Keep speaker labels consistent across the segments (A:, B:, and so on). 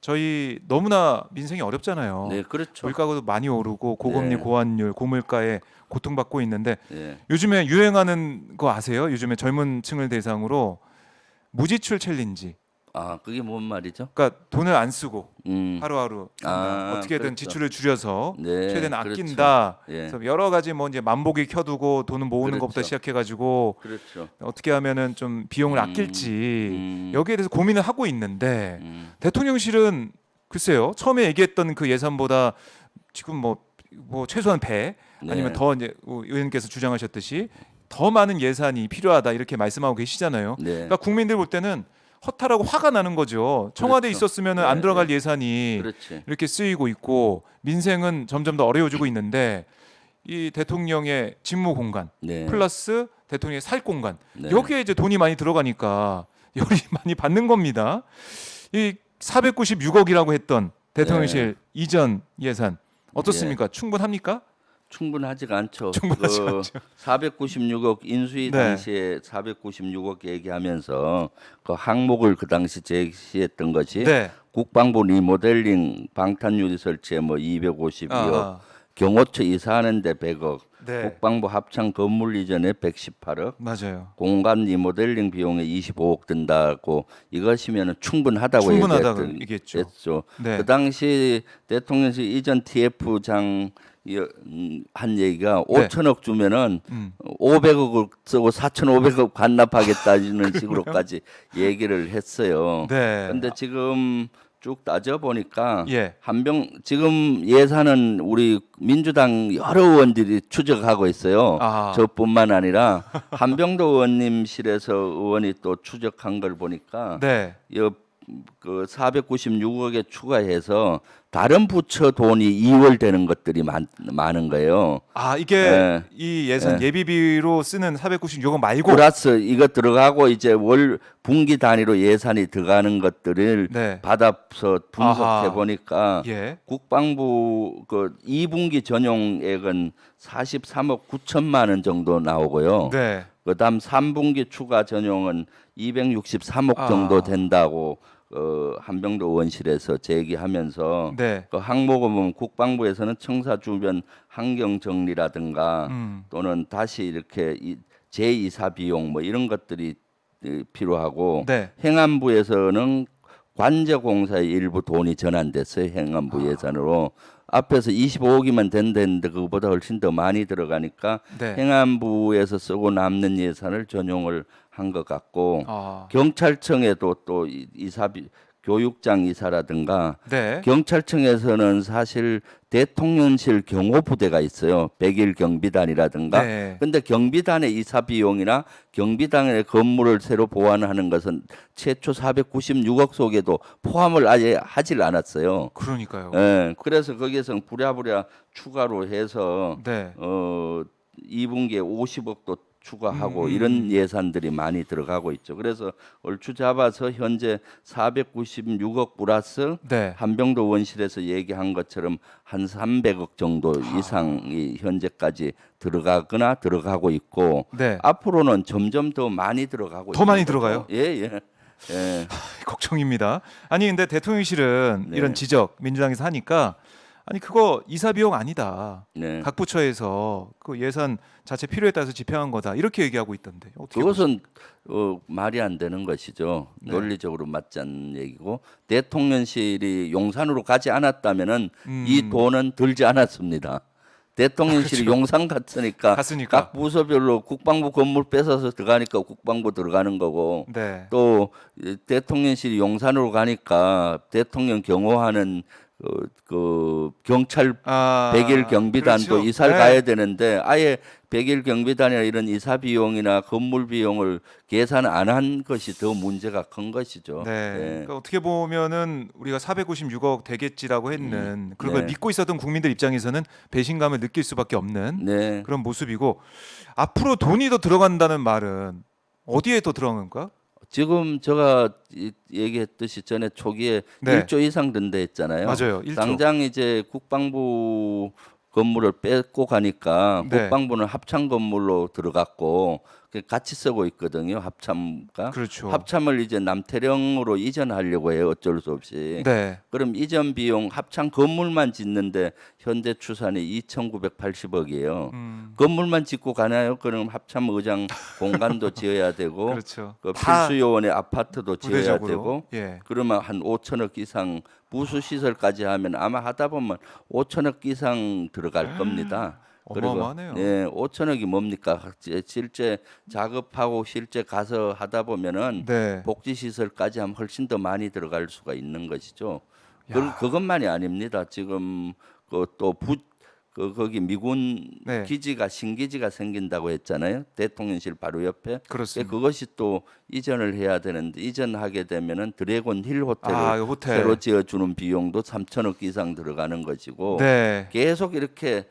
A: 저희 너무나 민생이 어렵잖아요.
B: 네, 그렇죠.
A: 물가도 많이 오르고 고금리,
B: 네.
A: 고환율, 고물가에 고통받고 있는데
B: 예.
A: 요즘에 유행하는 거 아세요? 요즘에 젊은 층을 대상으로 무지출 챌린지.
B: 아, 그게 뭔 말이죠?
A: 그러니까 돈을 안 쓰고
B: 음.
A: 하루하루 산다.
B: 아,
A: 어떻게든
B: 그렇죠.
A: 지출을 줄여서
B: 네,
A: 최대한
B: 그렇죠.
A: 아낀다.
B: 예.
A: 그래서 여러 가지 뭐 이제 만보기 켜두고 돈을 모으는
B: 그렇죠.
A: 것부터 시작해가지고
B: 그렇죠.
A: 어떻게 하면은 좀 비용을 아낄지 여기에 대해서 고민을 하고 있는데 대통령실은 글쎄요 처음에 얘기했던 그 예산보다 지금 뭐 최소한 배 아니면
B: 네.
A: 더 이제 의원님께서 주장하셨듯이 더 많은 예산이 필요하다 이렇게 말씀하고 계시잖아요.
B: 네.
A: 그러니까 국민들 볼 때는 허탈하고 화가 나는 거죠. 청와대에
B: 그렇죠.
A: 있었으면
B: 네,
A: 안 들어갈
B: 네.
A: 예산이
B: 그렇지.
A: 이렇게 쓰이고 있고 민생은 점점 더 어려워지고 있는데 이 대통령의 직무 공간
B: 네.
A: 플러스 대통령의 살 공간
B: 네.
A: 여기에 이제 돈이 많이 들어가니까 열이 많이 받는 겁니다. 이 496억이라고 했던 대통령실 이전 예산 어떻습니까? 충분합니까?
B: 충분하지가 않죠.
A: 충분하지 않죠.
B: 496억 인수위
A: 네.
B: 당시에 496억 얘기하면서 그 항목을 그 당시 제시했던 것이
A: 네.
B: 국방부 리모델링 방탄유리 설치에 뭐 252억,
A: 아하.
B: 경호처 이사하는데 100억,
A: 네.
B: 국방부 합창 건물 이전에 118억,
A: 맞아요.
B: 공간 리모델링 비용에 25억 든다고 이것이면 충분하다고
A: 충분하다고
B: 얘기했죠.
A: 얘기했죠. 네.
B: 그 당시 대통령실 이전 TF장 한 얘기가
A: 네.
B: 5천억 주면은
A: 음.
B: 500억을 쓰고 4,500억 반납하겠다는 식으로까지 얘기를 했어요.
A: 네.
B: 근데 지금 쭉 따져 보니까
A: 예.
B: 지금 예산은 우리 민주당 여러 의원들이 추적하고 있어요.
A: 아.
B: 저뿐만 아니라 한병도 의원님실에서 의원이 또 추적한 걸 보니까
A: 네.
B: 그 496억에 추가해서 다른 부처 돈이 이월되는 것들이 많은 거예요.
A: 아 이게
B: 예.
A: 이 예산 예비비로 쓰는 496억 말고
B: 플러스 이거 들어가고 이제 월 분기 단위로 예산이 들어가는 것들을
A: 네.
B: 받아서 분석해
A: 아하.
B: 보니까
A: 예.
B: 국방부 그 2분기 전용액은 43억 9천만 원 정도 나오고요.
A: 네.
B: 그다음 3분기 추가 전용은 263억 정도 된다고 한병도 의원실에서 제기하면서
A: 네.
B: 그 항목을 보면 국방부에서는 청사 주변 환경 정리라든가 또는 다시 이렇게 재이사 비용 뭐 이런 것들이 필요하고
A: 네.
B: 행안부에서는 관제공사에 일부 돈이 전환됐어요. 행안부 예산으로. 앞에서 25억이면 된다는데 그거보다 훨씬 더 많이 들어가니까
A: 네.
B: 행안부에서 쓰고 남는 예산을 전용을 한 것 같고
A: 아.
B: 경찰청에도 또 이사비 교육장 이사라든가
A: 네.
B: 경찰청에서는 사실 대통령실 경호부대가 있어요. 100일 경비단이라든가.
A: 네.
B: 근데 경비단의 이사 비용이나 경비단의 건물을 새로 보완하는 것은 최초 496억 속에도 포함을 아예 하질 않았어요.
A: 그러니까요.
B: 예, 그래서 거기에서 부랴부랴 추가로 해서
A: 네.
B: 2분기에 50억도 추가하고 이런 예산들이 많이 들어가고 있죠. 그래서 얼추 잡아서 현재 496억 플러스
A: 네.
B: 한병도 의원실에서 얘기한 것처럼 한 300억 정도 이상이 현재까지 들어가거나 들어가고 있고
A: 네.
B: 앞으로는 점점 더 많이 들어가고
A: 더 많이
B: 있는 거죠.
A: 들어가요?
B: 예, 예. 예.
A: 걱정입니다. 아니 근데 대통령실은
B: 네.
A: 이런 지적 민주당에서 하니까 아니 그거 이사 비용 아니다.
B: 네.
A: 각 부처에서 그 예산 자체 필요에 따라서 집행한 거다. 이렇게 얘기하고 있던데. 어떻게
B: 그것은 말이 안 되는 것이죠.
A: 네.
B: 논리적으로 맞지 않는 얘기고 대통령실이 용산으로 가지 않았다면은 이 돈은 들지 않았습니다. 대통령실이
A: 그렇죠.
B: 용산 갔으니까
A: 갔으니까.
B: 각 부서별로 국방부 건물 뺏어서 들어가니까 국방부 들어가는 거고
A: 네.
B: 또 대통령실이 용산으로 가니까 대통령 경호하는 그 경찰 100일 경비단도
A: 그렇죠.
B: 이사를
A: 네.
B: 가야 되는데 아예 100일 경비단이나 이런 이사 비용이나 건물 비용을 계산 안 한 것이 더 문제가 큰 것이죠.
A: 네.
B: 예.
A: 그러니까 어떻게 보면은 우리가 496억 되겠지라고 했는 그걸
B: 네.
A: 믿고 있었던 국민들 입장에서는 배신감을 느낄 수밖에 없는
B: 네.
A: 그런 모습이고 앞으로 돈이 더 들어간다는 말은 어디에 더 들어간 건가?
B: 지금 제가 얘기했듯이 전에 초기에
A: 네.
B: 1조 이상 든다 했잖아요.
A: 맞아요. 1조.
B: 당장 이제 국방부 건물을 뺏고 가니까
A: 네.
B: 국방부는 합창 건물로 들어갔고 같이 쓰고 있거든요. 합참과.
A: 그렇죠.
B: 합참을 이제 남태령으로 이전하려고 해요. 어쩔 수 없이.
A: 네.
B: 그럼 이전 비용 합참 건물만 짓는데 현대 추산이 2,980억이에요. 건물만 짓고 가나요? 그럼 합참 의장 공간도 지어야 되고
A: 그렇죠.
B: 그
A: 다
B: 필수 요원의 아파트도 지어야
A: 부대적으로.
B: 되고
A: 예.
B: 그러면 한 5천억 이상 부수 시설까지 하면 아마 하다 보면 5천억 이상 들어갈 겁니다. 그리고
A: 어마어마하네요.
B: 네, 5천억이 뭡니까? 실제 작업하고 실제 가서 하다 보면은
A: 네.
B: 복지 시설까지 하면 훨씬 더 많이 들어갈 수가 있는 것이죠.
A: 야.
B: 그것만이 아닙니다. 지금 거기 미군
A: 네.
B: 기지가 신기지가 생긴다고 했잖아요. 대통령실 바로 옆에.
A: 그렇습니다.
B: 그것이 또 이전을 해야 되는데 이전하게 되면은 드래곤 힐 호텔을
A: 이 호텔.
B: 새로 지어주는 비용도 3천억 이상 들어가는 것이고
A: 네.
B: 계속 이렇게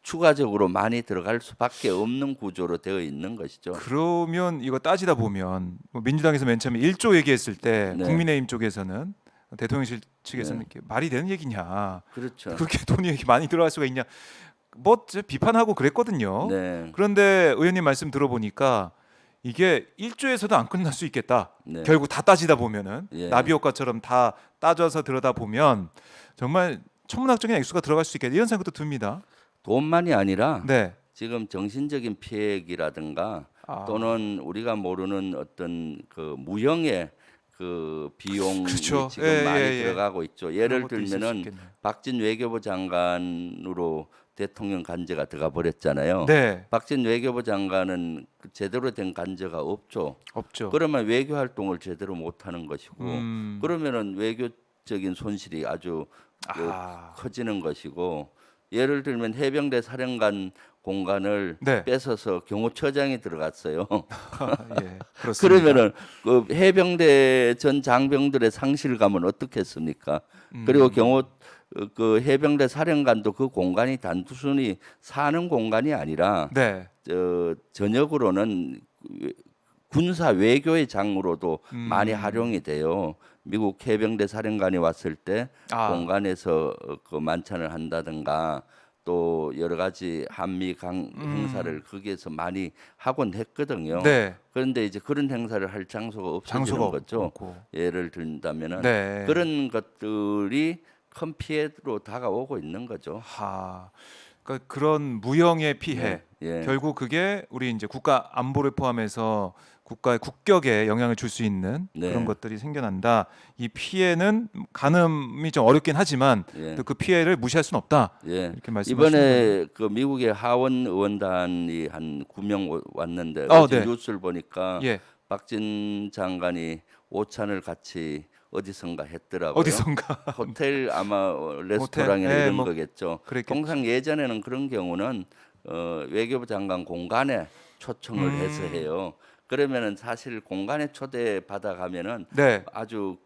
B: 추가적으로 많이 들어갈 수밖에 없는 구조로 되어 있는 것이죠.
A: 그러면 이거 따지다 보면 뭐 민주당에서 맨 처음에 1조 얘기했을 때
B: 네.
A: 국민의힘 쪽에서는 대통령실 측에서는
B: 네.
A: 이렇게 말이 되는 얘기냐?
B: 그렇죠.
A: 그렇게 돈이 이렇게 많이 들어갈 수가 있냐? 뭐 비판하고 그랬거든요.
B: 네.
A: 그런데 의원님 말씀 들어보니까 이게 1조에서도 안 끝날 수 있겠다.
B: 네.
A: 결국 다 따지다 보면은
B: 예.
A: 나비 효과처럼 다 따져서 들여다 보면 정말 천문학적인 액수가 들어갈 수 있겠다 이런 생각도 듭니다.
B: 돈만이 아니라
A: 네.
B: 지금 정신적인 피해액이라든가 또는 우리가 모르는 어떤 그 무형의 그 비용이
A: 그렇죠.
B: 지금
A: 예,
B: 많이
A: 예, 예.
B: 들어가고 있죠.
A: 그런
B: 예를
A: 것도 있을 수
B: 들면은
A: 있겠네요.
B: 박진 외교부 장관으로 대통령 간제가 들어가 버렸잖아요.
A: 네.
B: 박진 외교부 장관은 제대로 된 간제가 없죠.
A: 없죠.
B: 그러면 외교 활동을 제대로 못 하는 것이고
A: 음.
B: 그러면은 외교적인 손실이 아주
A: 아.
B: 커지는 것이고 예를 들면 해병대 사령관 공간을
A: 네.
B: 뺏어서 경호처장이 들어갔어요.
A: 예. 그렇습니다.
B: 그러면은 그 해병대 전 장병들의 상실감은 어떻겠습니까? 그리고 그 해병대 사령관도 그 공간이 단순히 사는 공간이 아니라
A: 네.
B: 전역으로는 군사 외교의 장으로도 많이
A: 음.
B: 활용이 돼요. 미국 해병대 사령관이 왔을 때 공간에서 그 만찬을 한다든가 또 여러 가지 한미 행사를 거기에서 많이 하곤 했거든요.
A: 네.
B: 그런데 이제 그런 행사를 할 장소가 없어지는 거죠.
A: 없고.
B: 예를 든다면은
A: 네.
B: 그런 것들이 큰 피해로 다가오고 있는 거죠.
A: 그러니까 그런 무형의 피해
B: 예.
A: 결국 그게 우리 이제 국가 안보를 포함해서 국가의 국격에 영향을 줄 수 있는
B: 네.
A: 그런 것들이 생겨난다. 이 피해는 가늠이 좀 어렵긴 하지만
B: 예.
A: 또 그 피해를 무시할 수는 없다.
B: 예.
A: 이렇게 말씀하시는
B: 이번에 그 미국의 하원 의원단이 한 9명 왔는데 어제
A: 네.
B: 뉴스를 보니까
A: 예.
B: 박진 장관이 오찬을 같이 어디선가 했더라고요.
A: 어디선가.
B: 호텔 아마 레스토랑이나
A: 호텔?
B: 이런
A: 뭐
B: 거겠죠.
A: 그랬겠죠.
B: 통상 예전에는 그런 경우는 외교부 장관 공간에 초청을 해서 해요. 그러면은 사실 공간에 초대 받아 가면은
A: 네.
B: 아주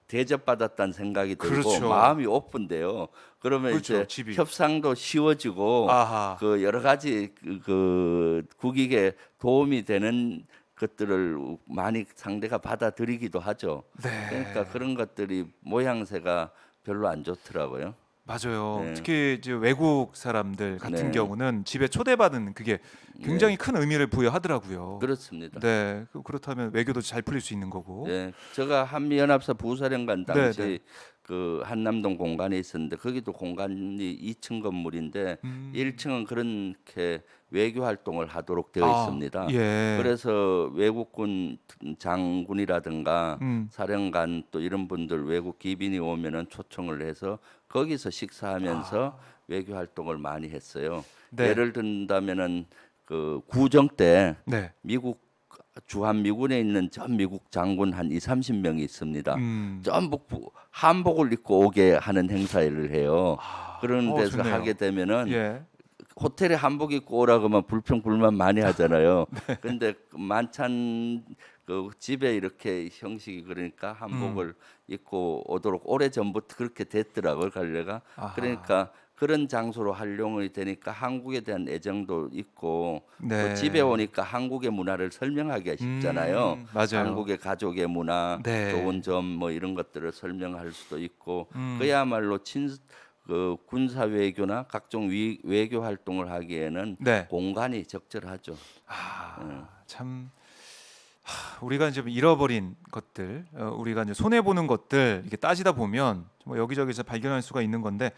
B: 대접받았다는 생각이 들고
A: 그렇죠.
B: 마음이 오픈돼요. 그러면
A: 그렇죠,
B: 이제
A: 집이.
B: 협상도 쉬워지고
A: 아하.
B: 그 여러 가지 그 국익에 도움이 되는 것들을 많이 상대가 받아들이기도 하죠.
A: 네.
B: 그러니까 그런 것들이 모양새가 별로 안 좋더라고요.
A: 맞아요.
B: 네.
A: 특히 이제 외국 사람들 같은
B: 네.
A: 경우는 집에 초대받은 그게 굉장히 큰 의미를 부여하더라고요.
B: 그렇습니다.
A: 네. 그렇다면 외교도 잘 풀릴 수 있는 거고.
B: 예, 제가 한미연합사 부사령관 당시
A: 네, 네.
B: 그 한남동 공간에 있었는데 거기도 공간이 2층 건물인데 1층은 그렇게 외교 활동을 하도록 되어 있습니다.
A: 예.
B: 그래서 외국군 장군이라든가
A: 음.
B: 사령관 또 이런 분들 외국 기빈이 오면은 초청을 해서 거기서 식사하면서 외교 활동을 많이 했어요.
A: 네.
B: 예를 든다면은 그 구정 때
A: 네.
B: 미국 주한 미군에 있는 전 미국 장군 한 2~30명이 있습니다. 전부 한복을 입고 오게 하는 행사를 해요. 그런 데서
A: 좋네요.
B: 하게 되면은
A: 예.
B: 호텔에 한복 입고 오라고 하면 불평 불만 많이 하잖아요. 근데 그 만찬 그 집에 이렇게 형식이 그러니까 한복을 입고 오도록 오래 전부터 그렇게 됐더라고요. 갈래가. 그러니까 그런 장소로 활용이 되니까 한국에 대한 애정도 있고
A: 네.
B: 또 집에 오니까 한국의 문화를 설명하기가 쉽잖아요.
A: 맞아요.
B: 한국의 가족의 문화,
A: 네.
B: 좋은 점 뭐 이런 것들을 설명할 수도 있고 그야말로 그 군사 외교나 각종 외교 활동을 하기에는
A: 네.
B: 공간이 적절하죠.
A: 참 우리가 이제 잃어버린 것들, 우리가 이제 손해 보는 것들 이렇게 따지다 보면 뭐 여기저기서 발견할 수가 있는 건데